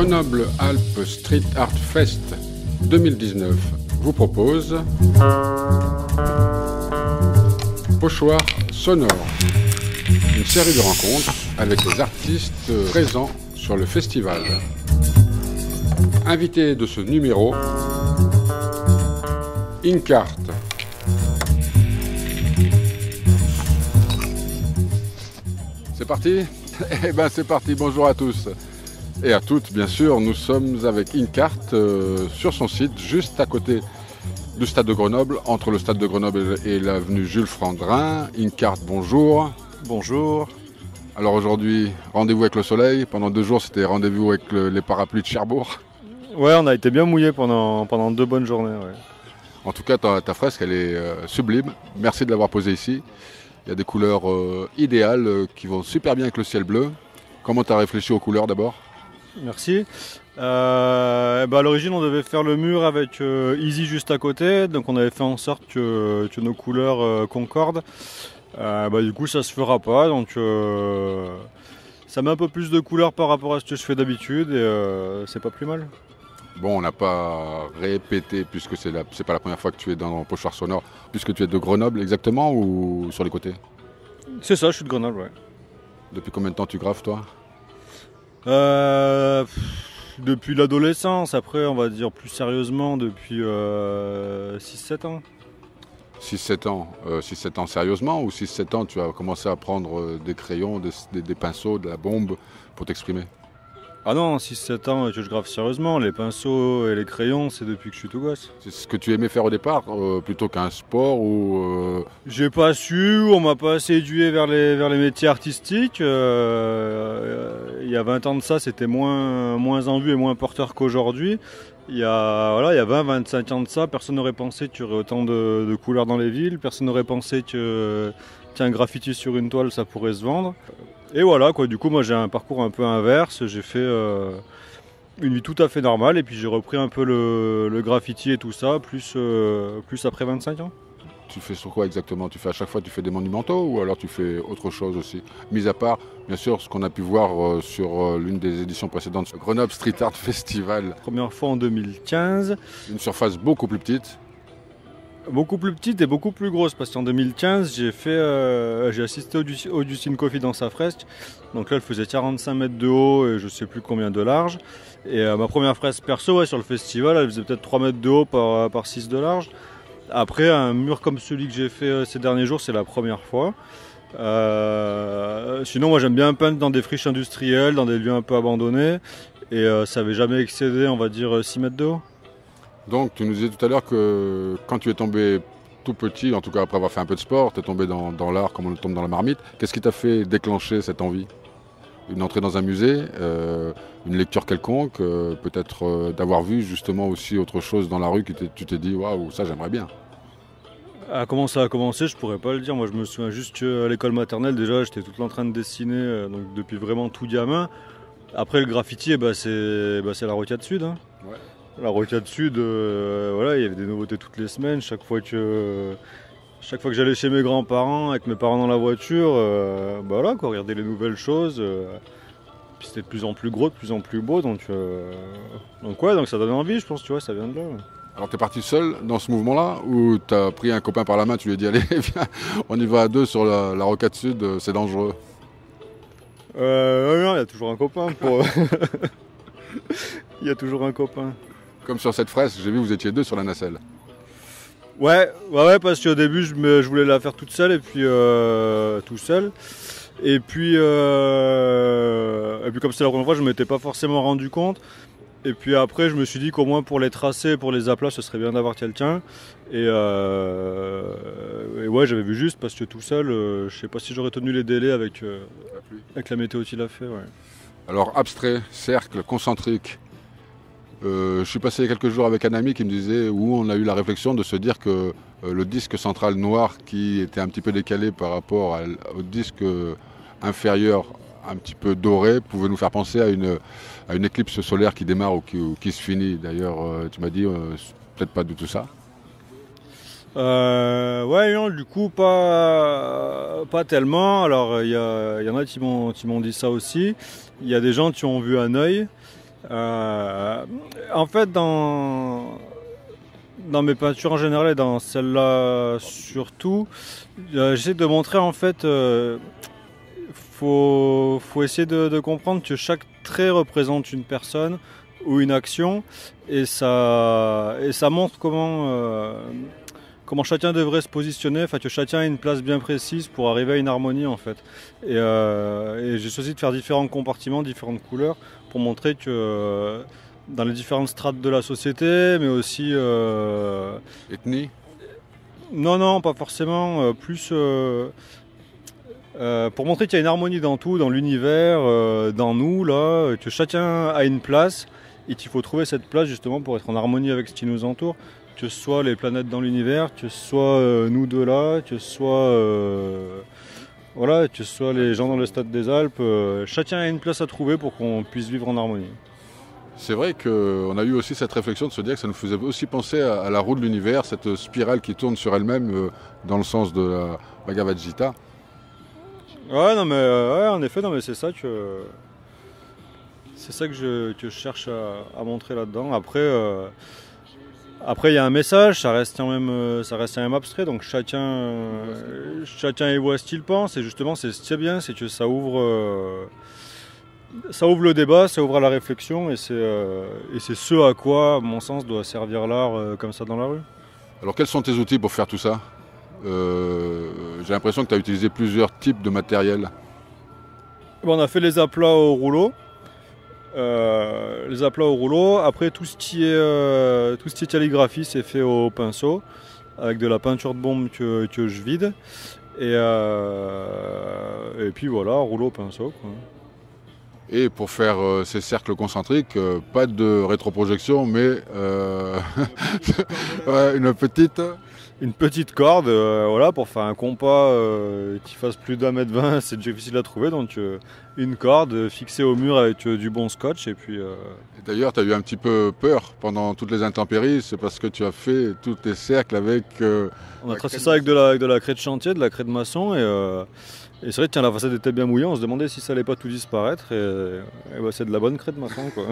Grenoble Alpes Street Art Fest 2019 vous propose Pochoir sonore, une série de rencontres avec les artistes présents sur le festival. Invité de ce numéro, Inkart. C'est parti? Eh ben c'est parti, bonjour à tous et à toutes bien sûr, nous sommes avec Inkart sur son site juste à côté du stade de Grenoble, entre le stade de Grenoble et l'avenue Jules Flandrin. Inkart, bonjour. Bonjour. Alors aujourd'hui, rendez-vous avec le soleil, pendant 2 jours c'était rendez-vous avec les parapluies de Cherbourg. Ouais, on a été bien mouillé pendant 2 bonnes journées. Ouais. En tout cas ta fresque elle est sublime, merci de l'avoir posée ici. Il y a des couleurs idéales qui vont super bien avec le ciel bleu. Comment tu as réfléchi aux couleurs d'abord? Merci. À l'origine, on devait faire le mur avec Easy juste à côté. Donc on avait fait en sorte que nos couleurs concordent. Du coup, ça se fera pas. Donc ça met un peu plus de couleurs par rapport à ce que je fais d'habitude. Et c'est pas plus mal. Bon, on n'a pas répété, puisque c'est pas la première fois que tu es dans Pochoir sonore, puisque tu es de Grenoble exactement ou sur les côtés? C'est ça, je suis de Grenoble, ouais. Depuis combien de temps tu graves, toi? Depuis l'adolescence, après on va dire plus sérieusement depuis 6-7 ans. 6-7 ans, 6-7 ans sérieusement, ou 6-7 ans tu as commencé à prendre des crayons, des pinceaux, de la bombe pour t'exprimer? Ah non, 6-7 ans que je grave sérieusement, les pinceaux et les crayons, c'est depuis que je suis tout gosse. C'est ce que tu aimais faire au départ, plutôt qu'un sport ou... J'ai pas su, on m'a pas séduit vers les métiers artistiques. Il y a 20 ans de ça, c'était moins en vue et moins porteur qu'aujourd'hui. Il y a 20-25 ans de ça, personne n'aurait pensé qu'il y aurait autant de couleurs dans les villes, personne n'aurait pensé qu'un graffiti sur une toile, ça pourrait se vendre. Et voilà, quoi. Du coup, moi j'ai un parcours un peu inverse, j'ai fait une vie tout à fait normale et puis j'ai repris un peu le graffiti et tout ça, plus après 25 ans. Tu fais sur quoi exactement? Tu fais à chaque fois, tu fais des monumentaux ou alors tu fais autre chose aussi? Mis à part, bien sûr, ce qu'on a pu voir sur l'une des éditions précédentes, Grenoble Street Art Festival. Première fois en 2015. Une surface beaucoup plus petite. Beaucoup plus petite et beaucoup plus grosse parce qu'en 2015 j'ai assisté au Dustin Coffee dans sa fresque. Donc là elle faisait 45 mètres de haut et je sais plus combien de large. Et ma première fresque perso sur le festival elle faisait peut-être 3 mètres de haut par 6 de large. Après un mur comme celui que j'ai fait ces derniers jours c'est la première fois. Sinon moi j'aime bien peindre dans des friches industrielles, dans des lieux un peu abandonnés. Et ça n'avait jamais excédé on va dire 6 mètres de haut. Donc tu nous disais tout à l'heure que quand tu es tombé tout petit, en tout cas après avoir fait un peu de sport, tu es tombé dans l'art comme on tombe dans la marmite. Qu'est-ce qui t'a fait déclencher cette envie? Une entrée dans un musée, une lecture quelconque, peut-être d'avoir vu justement aussi autre chose dans la rue que tu t'es dit waouh, ça j'aimerais bien. Comment ça a commencé, je pourrais pas le dire. Moi, je me souviens juste qu'à l'école maternelle, déjà, j'étais tout le temps en train de dessiner, donc depuis vraiment tout gamin. Après, le graffiti, c'est la Rocade Sud. Hein. Ouais. La Rocade Sud, il y avait des nouveautés toutes les semaines. Chaque fois que j'allais chez mes grands-parents, avec mes parents dans la voiture, regarder les nouvelles choses. Puis c'était de plus en plus gros, de plus en plus beau. Donc ça donne envie, je pense, tu vois, ça vient de là. Alors tu es parti seul dans ce mouvement-là ou tu as pris un copain par la main, tu lui as dit allez viens, on y va à 2 sur la Rocade Sud, c'est dangereux? Non, il y a toujours un copain Il y a toujours un copain. Comme sur cette fresque, j'ai vu vous étiez 2 sur la nacelle. Ouais, parce qu'au début je voulais la faire toute seule et puis tout seul. Et puis comme c'était la première fois, je ne m'étais pas forcément rendu compte. Et puis après, je me suis dit qu'au moins pour les tracés, pour les aplats, ce serait bien d'avoir quelqu'un. Et ouais, j'avais vu juste parce que tout seul, je sais pas si j'aurais tenu les délais avec la météo qu'il a fait. Ouais. Alors abstrait, cercle, concentrique. Je suis passé il y a quelques jours avec un ami qui me disait, où on a eu la réflexion de se dire que le disque central noir qui était un petit peu décalé par rapport au disque inférieur un petit peu doré pouvait nous faire penser à une éclipse solaire qui démarre ou qui se finit. D'ailleurs, tu m'as dit peut-être pas du tout ça. Ouais, non, du coup, pas tellement. Alors, il y en a qui m'ont dit ça aussi. Il y a des gens qui ont vu un œil. En fait, dans mes peintures en général et dans celle-là surtout, j'essaie de montrer en fait, faut essayer de comprendre que chaque trait représente une personne ou une action et ça montre comment chacun devrait se positionner, enfin que chacun a une place bien précise pour arriver à une harmonie en fait. Et j'ai choisi de faire différents compartiments, différentes couleurs pour montrer que dans les différentes strates de la société, mais aussi... Ethnie? Non, non, pas forcément, plus... pour montrer qu'il y a une harmonie dans tout, dans l'univers, dans nous, là, que chacun a une place et qu'il faut trouver cette place justement pour être en harmonie avec ce qui nous entoure, que ce soit les planètes dans l'univers, que ce soit nous deux là, que ce soit, voilà, que ce soit les gens dans le stade des Alpes, chacun a une place à trouver pour qu'on puisse vivre en harmonie. C'est vrai qu'on a eu aussi cette réflexion de se dire que ça nous faisait aussi penser à la roue de l'univers, cette spirale qui tourne sur elle-même dans le sens de la Bhagavad Gita. Ouais, non mais ouais, en effet, non mais c'est ça que je cherche à montrer là-dedans. Après il y a un message, ça reste quand même abstrait, donc chacun y voit ce qu'il pense. Et justement, c'est ce qui est bien, c'est que ça ouvre le débat, ça ouvre à la réflexion, et c'est ce à quoi, à mon sens, doit servir l'art comme ça dans la rue. Alors quels sont tes outils pour faire tout ça? J'ai l'impression que tu as utilisé plusieurs types de matériel. Bon, on a fait les aplats au rouleau. Après, tout ce qui est calligraphie, c'est fait au pinceau, avec de la peinture de bombe que je vide. Et puis voilà, rouleau, pinceau, quoi. Et pour faire ces cercles concentriques, pas de rétroprojection, mais ouais, Une petite corde, voilà, pour faire un compas qui fasse plus d'1,20 m, c'est difficile à trouver, donc une corde fixée au mur avec du bon scotch, et puis... D'ailleurs, tu as eu un petit peu peur pendant toutes les intempéries, c'est parce que tu as fait tous tes cercles avec... on a tracé ça avec de la craie de chantier, de la craie de maçon, et c'est vrai que la façade était bien mouillée, on se demandait si ça allait pas tout disparaître, et bah, c'est de la bonne craie de maçon, quoi.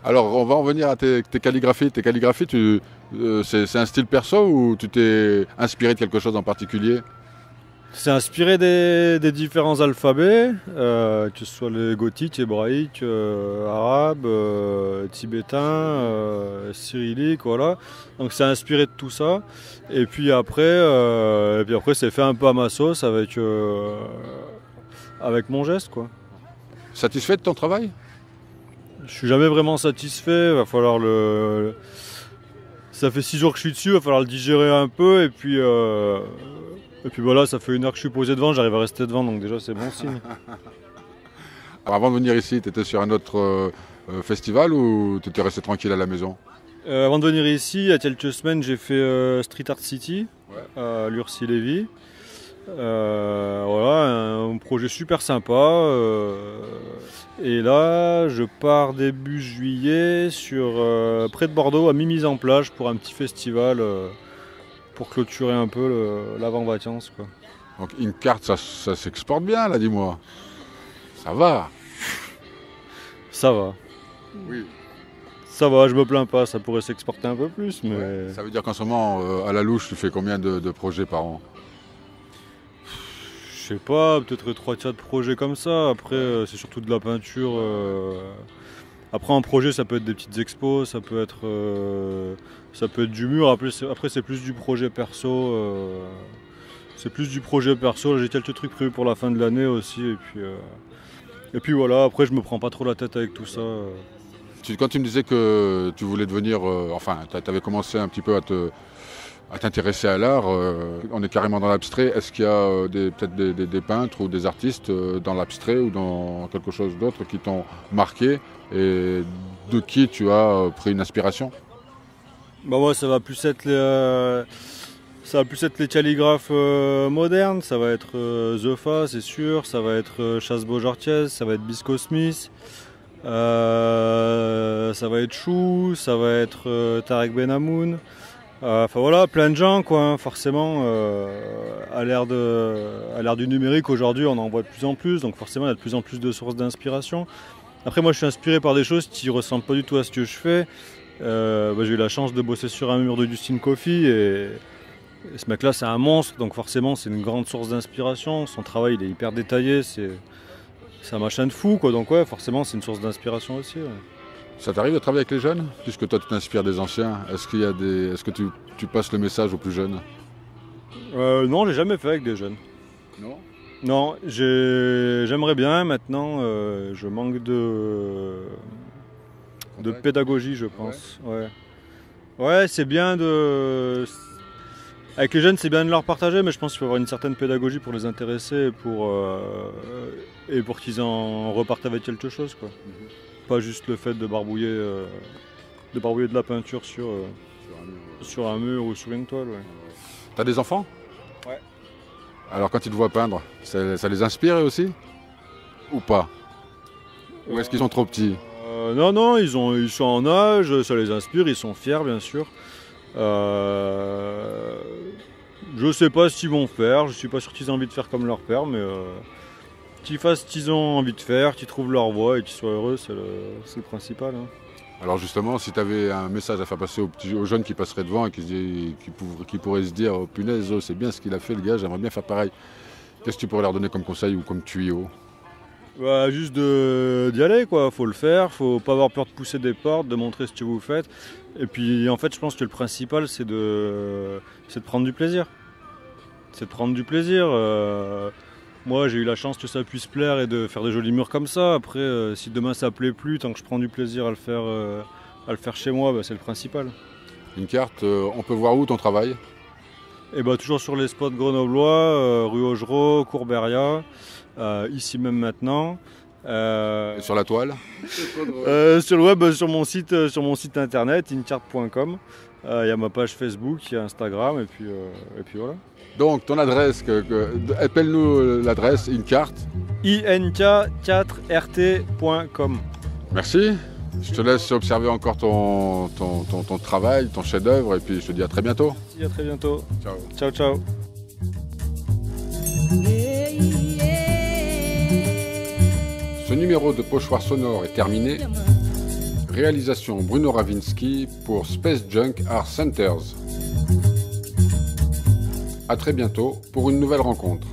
Alors, on va en venir à tes calligraphies. Tes calligraphies, c'est un style perso ou tu t'es inspiré de quelque chose en particulier? C'est inspiré des différents alphabets, que ce soit les gothiques, hébraïques, arabes, tibétains, cyrilliques, voilà. Donc c'est inspiré de tout ça. Et puis après c'est fait un peu à ma sauce avec mon geste, quoi. Satisfait de ton travail? Je suis jamais vraiment satisfait. Va falloir Ça fait 6 jours que je suis dessus, va falloir le digérer un peu, et puis voilà, ça fait 1 heure que je suis posé devant, j'arrive à rester devant, donc déjà c'est bon signe. Alors avant de venir ici, tu étais sur un autre festival ou tu étais resté tranquille à la maison? Avant de venir ici, il y a quelques semaines, j'ai fait Street Art City, ouais, à Lurcy-Lévis. Voilà, un projet super sympa. Et là, je pars début juillet près de Bordeaux, à Mimizan-Plage, pour un petit festival pour clôturer un peu l'avant-vacances, quoi. Donc une carte, ça s'exporte bien, là, dis-moi. Ça va. Ça va. Oui. Ça va, je me plains pas, ça pourrait s'exporter un peu plus, mais... Ouais. Ça veut dire qu'en ce moment, à la louche, tu fais combien de projets par an? Je sais pas, peut-être 3-4 projets comme ça. Après, c'est surtout de la peinture. Après, un projet, ça peut être des petites expos, ça peut être du mur. Après, c'est plus du projet perso. J'ai quelques trucs prévus pour la fin de l'année aussi. Et puis voilà, après, je me prends pas trop la tête avec tout ça. Quand tu me disais que tu voulais devenir... tu avais commencé un petit peu à t'intéresser à l'art, on est carrément dans l'abstrait. Est-ce qu'il y a peut-être des peintres ou des artistes dans l'abstrait ou dans quelque chose d'autre qui t'ont marqué et de qui tu as pris une inspiration? Bah moi, ça va plus être les calligraphes modernes, ça va être Zofa, c'est sûr, ça va être Chasse-Beaujartiez, ça va être Bisco Smith, ça va être Chou, ça va être Tarek Benamoun. Enfin voilà, plein de gens, quoi, hein, forcément, à l'ère du numérique aujourd'hui, on en voit de plus en plus, donc forcément il y a de plus en plus de sources d'inspiration. Après, moi, je suis inspiré par des choses qui ressemblent pas du tout à ce que je fais. J'ai eu la chance de bosser sur un mur de Dustin Coffey et ce mec-là, c'est un monstre, donc forcément, c'est une grande source d'inspiration. Son travail, il est hyper détaillé, c'est un machin de fou, quoi. Donc ouais, forcément, c'est une source d'inspiration aussi. Ouais. Ça t'arrive de travailler avec les jeunes? Puisque toi, tu t'inspires des anciens. Est-ce que tu passes le message aux plus jeunes? Non, j'ai jamais fait avec des jeunes. Non. Non, j'aimerais bien. Maintenant, je manque de pédagogie, je pense. Ouais, ouais, c'est bien de... Avec les jeunes, c'est bien de leur partager, mais je pense qu'il faut avoir une certaine pédagogie pour les intéresser et pour qu'ils en repartent avec quelque chose, quoi. Pas juste le fait de barbouiller de la peinture sur un mur ou sur une toile. Ouais. T'as des enfants? Ouais. Alors quand ils te voient peindre, ça les inspire aussi? Ou pas? Ou est-ce qu'ils sont trop petits? Non, ils sont en âge, ça les inspire, ils sont fiers, bien sûr. Je sais pas ce qu'ils vont faire, je suis pas sûr qu'ils aient envie de faire comme leur père, mais qu'ils fassent ce qu'ils ont envie de faire, qu'ils trouvent leur voie et qu'ils soient heureux, c'est le principal. Hein. Alors justement, si tu avais un message à faire passer aux jeunes qui passeraient devant et qui pourraient se dire oh, punaise, c'est bien ce qu'il a fait le gars, j'aimerais bien faire pareil. Qu'est-ce que tu pourrais leur donner comme conseil ou comme tuyau? Juste d'y aller, quoi. Faut le faire, faut pas avoir peur de pousser des portes, de montrer ce que vous faites. Et puis en fait, je pense que le principal, c'est de prendre du plaisir. C'est de prendre du plaisir. Moi, j'ai eu la chance que ça puisse plaire et de faire des jolis murs comme ça. Après, si demain ça plaît plus, tant que je prends du plaisir à le faire chez moi, c'est le principal. Une carte, on peut voir où ton travail? Et toujours sur les spots grenoblois, rue Augereau, Courberia, ici même maintenant. Et sur la toile? Sur le web, sur mon site internet, incart.com. Il y a ma page Facebook, il y a Instagram, et puis voilà. Donc ton adresse, appelle-nous l'adresse, incart. ink4rt.com. Merci. Je te laisse observer encore ton travail, ton chef-d'œuvre, et puis je te dis à très bientôt. Merci, à très bientôt. Ciao. Ciao, ciao. Ce numéro de Pochoir sonore est terminé. Réalisation Bruno Ravinsky pour Space Junk Art Centers. A très bientôt pour une nouvelle rencontre.